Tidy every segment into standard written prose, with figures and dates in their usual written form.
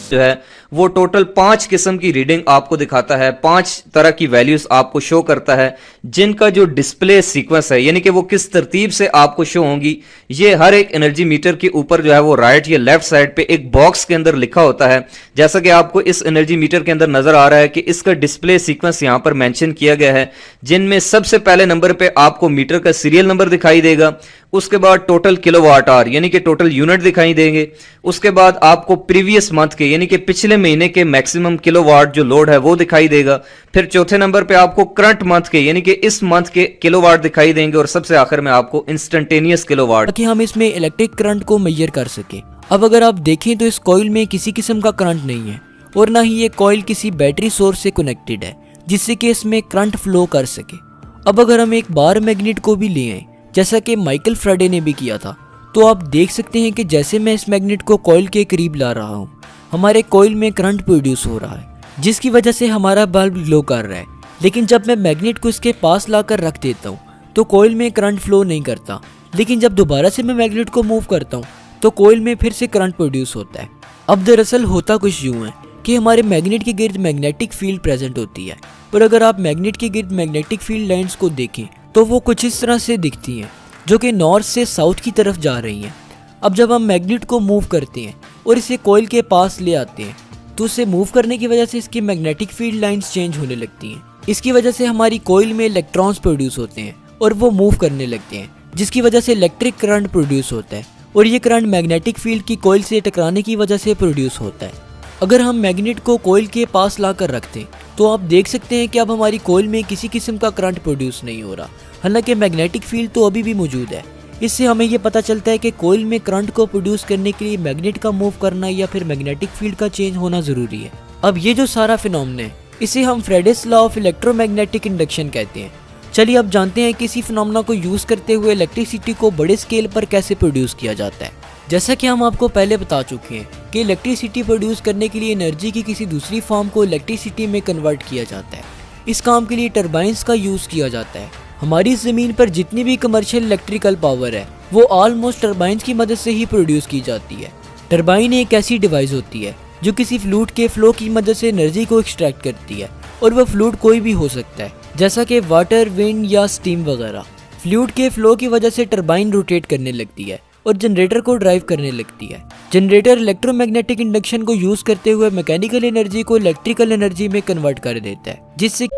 जो है वो टोटल 5 किस्म की रीडिंग आपको दिखाता है, 5 तरह की वैल्यूज आपको शो करता है, जिनका जो डिस्प्ले सीक्वेंस है यानी कि वो किस तरतीब से आपको शो होंगी, ये हर एक एनर्जी मीटर के ऊपर जो है वो राइट या लेफ्ट साइड पे एक बॉक्स के अंदर लिखा होता है। जैसा कि आपको इस एनर्जी मीटर के अंदर नजर आ रहा है कि इसका डिस्प्ले सीक्वेंस यहां पर मेंशन किया गया है, जिनमें सबसे पहले नंबर पे आपको मीटर का सीरियल नंबर दिखाई देगा, उसके बाद टोटल किलोवाट आवर यानी कि टोटल यूनिट दिखाई देंगे, उसके बाद आपको प्रीवियस मंथ के यानी कि पिछले महीने के मैक्सिमम किलोवाट जो लोड है वो दिखाई देगा, फिर चौथे नंबर पे आपको करंट मंथ के यानी कि इस मंथ के किलोवाट दिखाई देंगे, और सबसे आखिर में आपको इंस्टेंटेनियस किलोवाट, ताकि हम इसमें इलेक्ट्रिक करंट को मेजर कर सके। अब अगर आप देखें तो इस कॉइल में किसी किस्म का करंट नहीं है और ना ही ये कॉइल किसी बैटरी सोर्स से कनेक्टेड है जिससे कि इसमें करंट फ्लो कर सके। अब अगर हम एक बार मैग्नेट को भी ले आए जैसा कि माइकल फ्राडे ने भी किया था, तो आप देख सकते हैं कि जैसे मैं इस मैग्नेट को कॉइल के करीब ला रहा हूँ, हमारे कॉइल में करंट प्रोड्यूस हो रहा है जिसकी वजह से हमारा बल्ब ग्लो कर रहा है। लेकिन जब मैं मैग्नेट को इसके पास लाकर रख देता हूँ तो कॉइल में करंट फ्लो नहीं करता, लेकिन जब दोबारा से मैं मैग्नेट को मूव करता हूँ तो कॉइल में फिर से करंट प्रोड्यूस होता है। अब दरअसल होता कुछ यूँ है कि हमारे मैग्नेट के गिर्द मैग्नेटिक फील्ड प्रेजेंट होती है, और अगर आप मैग्नेट के गिर्द मैग्नेटिक फील्ड लाइंस को देखें तो वो कुछ इस तरह से दिखती हैं जो कि नॉर्थ से साउथ की तरफ जा रही हैं। अब जब हम मैग्नेट को मूव करते हैं और इसे कॉइल के पास ले आते हैं तो उसे मूव करने की वजह से इसकी मैग्नेटिक फील्ड लाइंस चेंज होने लगती हैं। इसकी वजह से हमारी कॉइल में इलेक्ट्रॉन्स प्रोड्यूस होते हैं और वो मूव करने लगते हैं, जिसकी वजह से इलेक्ट्रिक करंट प्रोड्यूस होता है, और ये करंट मैग्नेटिक फील्ड की कॉइल से टकराने की वजह से प्रोड्यूस होता है। अगर हम मैग्नेट को कॉइल के पास लाकर रखते हैं तो आप देख सकते हैं कि अब हमारी कॉइल में किसी किस्म का करंट प्रोड्यूस नहीं हो रहा, हालांकि मैग्नेटिक फील्ड तो अभी भी मौजूद है। इससे हमें यह पता चलता है कि कॉइल में करंट को प्रोड्यूस करने के लिए मैग्नेट का मूव करना या फिर मैग्नेटिक फील्ड का चेंज होना जरूरी है। अब ये जो सारा फिनोमेना है इसे हम फ्रेडेस लॉ ऑफ इलेक्ट्रोमैग्नेटिक इंडक्शन कहते हैं। चलिए अब जानते हैं कि इसी फिनोमेना को यूज करते हुए इलेक्ट्रिसिटी को बड़े स्केल पर कैसे प्रोड्यूस किया जाता है। जैसा कि हम आपको पहले बता चुके हैं कि इलेक्ट्रिसिटी प्रोड्यूस करने के लिए एनर्जी की किसी दूसरी फॉर्म को इलेक्ट्रिसिटी में कन्वर्ट किया जाता है। इस काम के लिए टरबाइंस का यूज किया जाता है। हमारी ज़मीन पर जितनी भी कमर्शियल इलेक्ट्रिकल पावर है वो ऑलमोस्ट टरबाइंस की मदद से ही प्रोड्यूस की जाती है। टरबाइन एक ऐसी डिवाइस होती है जो किसी फ्लूइड के फ्लो की मदद से एनर्जी को एक्सट्रैक्ट करती है, और वह फ्लूइड कोई भी हो सकता है जैसा कि वाटर, विंड या स्टीम वगैरह। फ्लूइड के फ्लो की वजह से टरबाइन रोटेट करने लगती है और जनरेटर को ड्राइव करने लगती है। जनरेटर इलेक्ट्रोमैग्नेटिक इंडक्शन को यूज करते हुए मैकेनिकल एनर्जी को इलेक्ट्रिकल एनर्जी में कन्वर्ट कर देता है, जिससे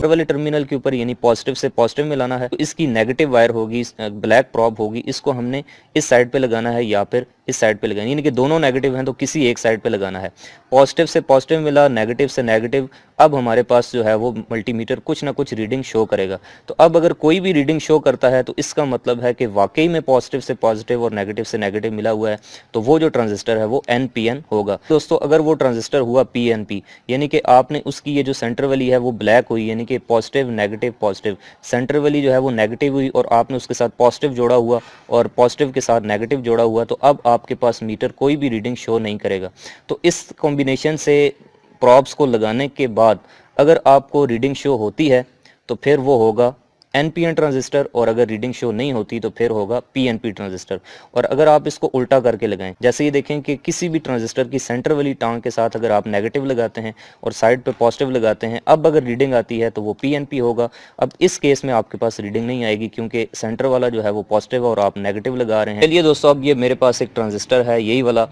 वाले टर्मिनल के ऊपर यानी पॉजिटिव से पॉजिटिव में लाना है, तो इसकी नेगेटिव वायर होगी, ब्लैक प्रॉब होगी, इसको हमने इस साइड पे लगाना है या फिर इस साइड पे लगाना है, यानी कि दोनों नेगेटिव हैं तो किसी एक साइड पे लगाना है। पॉजिटिव से पॉजिटिव मिला, नेगेटिव से नेगेटिव, अब हमारे पास जो है वो मल्टीमीटर कुछ ना कुछ रीडिंग शो करेगा। तो अब अगर कोई भी रीडिंग शो करता है तो इसका मतलब है कि वाकई में पॉजिटिव से पॉजिटिव और नेगेटिव से नेगेटिव मिला हुआ है, तो वो जो ट्रांजिस्टर है वो NPN होगा। दोस्तों अगर वो ट्रांजिस्टर हुआ PNP, यानी कि आपने उसकी ये जो सेंटर वाली है वो ब्लैक हुई, यानी कि पॉजिटिव नेगेटिव पॉजिटिव, सेंटर वाली जो है वो नेगेटिव हुई और आपने उसके साथ पॉजिटिव जोड़ा हुआ और पॉजिटिव के साथ नेगेटिव जोड़ा हुआ, तो अब आपके पास मीटर कोई भी रीडिंग शो नहीं करेगा। तो इस कॉम्बिनेशन से प्रॉब्स को लगाने के बाद अगर आपको रीडिंग शो होती है तो फिर वो होगा NPN ट्रांजिस्टर, और अगर रीडिंग शो नहीं होती तो फिर होगा PNP ट्रांजिस्टर। और अगर आप इसको उल्टा करके लगाएं, जैसे ये देखें कि किसी भी ट्रांजिस्टर की सेंटर वाली टांग के साथ अगर आप नेगेटिव लगाते हैं और साइड पे पॉजिटिव लगाते हैं, अब अगर रीडिंग आती है तो वो PNP होगा। अब इस केस में आपके पास रीडिंग नहीं आएगी क्योंकि सेंटर वाला जो है वो पॉजिटिव है और आप नेगेटिव लगा रहे हैं। चलिए दोस्तों, अब ये मेरे पास एक ट्रांजिस्टर है, यही वाला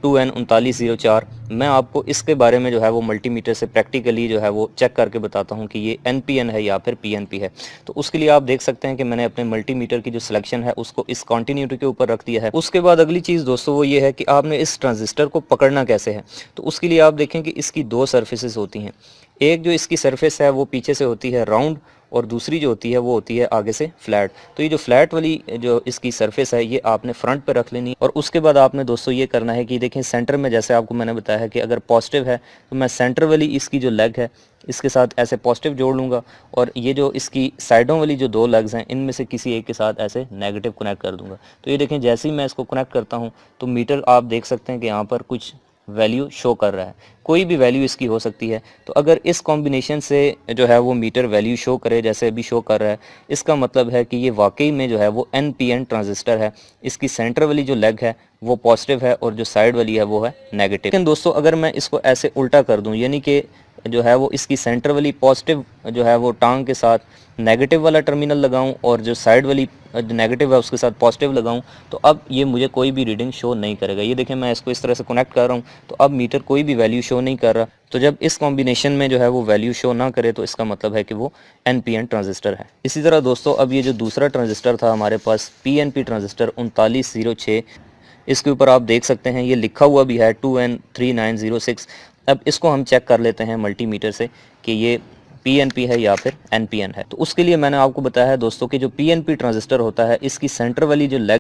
2N3904। मैं आपको इसके बारे में जो है वो मल्टीमीटर से प्रैक्टिकली जो है वो चेक करके बताता हूँ कि ये NPN है या फिर PNP है। तो उसके लिए आप देख सकते हैं कि मैंने अपने मल्टीमीटर की जो सिलेक्शन है उसको इस कॉन्टिन्यूटी के ऊपर रख दिया है। उसके बाद अगली चीज़ दोस्तों वो ये है कि आपने इस ट्रांजिस्टर को पकड़ना कैसे है। तो उसके लिए आप देखें कि इसकी दो सर्फेसेस होती हैं। एक जो इसकी सरफेस है वो पीछे से होती है राउंड, और दूसरी जो होती है वो होती है आगे से फ्लैट। तो ये जो फ्लैट वाली जो इसकी सरफेस है ये आपने फ्रंट पे रख लेनी, और उसके बाद आपने दोस्तों ये करना है कि देखें सेंटर में, जैसे आपको मैंने बताया है कि अगर पॉजिटिव है तो मैं सेंटर वाली इसकी जो लेग है इसके साथ ऐसे पॉजिटिव जोड़ लूँगा, और ये जो इसकी साइडों वाली जो दो लेग्स हैं इनमें से किसी एक के साथ ऐसे नेगेटिव कनेक्ट कर दूंगा। तो ये देखें जैसे ही मैं इसको कनेक्ट करता हूँ तो मीटर आप देख सकते हैं कि यहाँ पर कुछ वैल्यू शो कर रहा है, कोई भी वैल्यू इसकी हो सकती है। तो अगर इस कॉम्बिनेशन से जो है वो मीटर वैल्यू शो करे जैसे अभी शो कर रहा है, इसका मतलब है कि ये वाकई में जो है वो NPN ट्रांजिस्टर है। इसकी सेंटर वाली जो लेग है वो पॉजिटिव है और जो साइड वाली है वो है नेगेटिव। लेकिन दोस्तों अगर मैं इसको ऐसे उल्टा कर दूं, यानी कि जो है वो इसकी सेंटर वाली पॉजिटिव जो है वो टांग के साथ नेगेटिव वाला टर्मिनल लगाऊं और जो साइड वाली नेगेटिव है उसके साथ पॉजिटिव लगाऊं, तो अब ये मुझे कोई भी रीडिंग शो नहीं करेगा। ये देखें मैं इसको इस तरह से कनेक्ट कर रहा हूं तो अब मीटर कोई भी वैल्यू शो नहीं कर रहा। तो जब इस कॉम्बिनेशन में जो है वो वैल्यू शो ना करे तो इसका मतलब है कि वो NPN ट्रांजिस्टर है। इसी तरह दोस्तों अब ये जो दूसरा ट्रांजिस्टर था हमारे पास PNP ट्रांजिस्टर 3906, इसके ऊपर आप देख सकते हैं ये लिखा हुआ भी है 2N3906। अब इसको हम चेक कर लेते हैं मल्टीमीटर से कि ये PNP है या फिर NPN है। तो उसके लिए मैंने आपको बताया है दोस्तों कि जो PNP ट्रांजिस्टर होता है इसकी सेंटर वाली जो लेग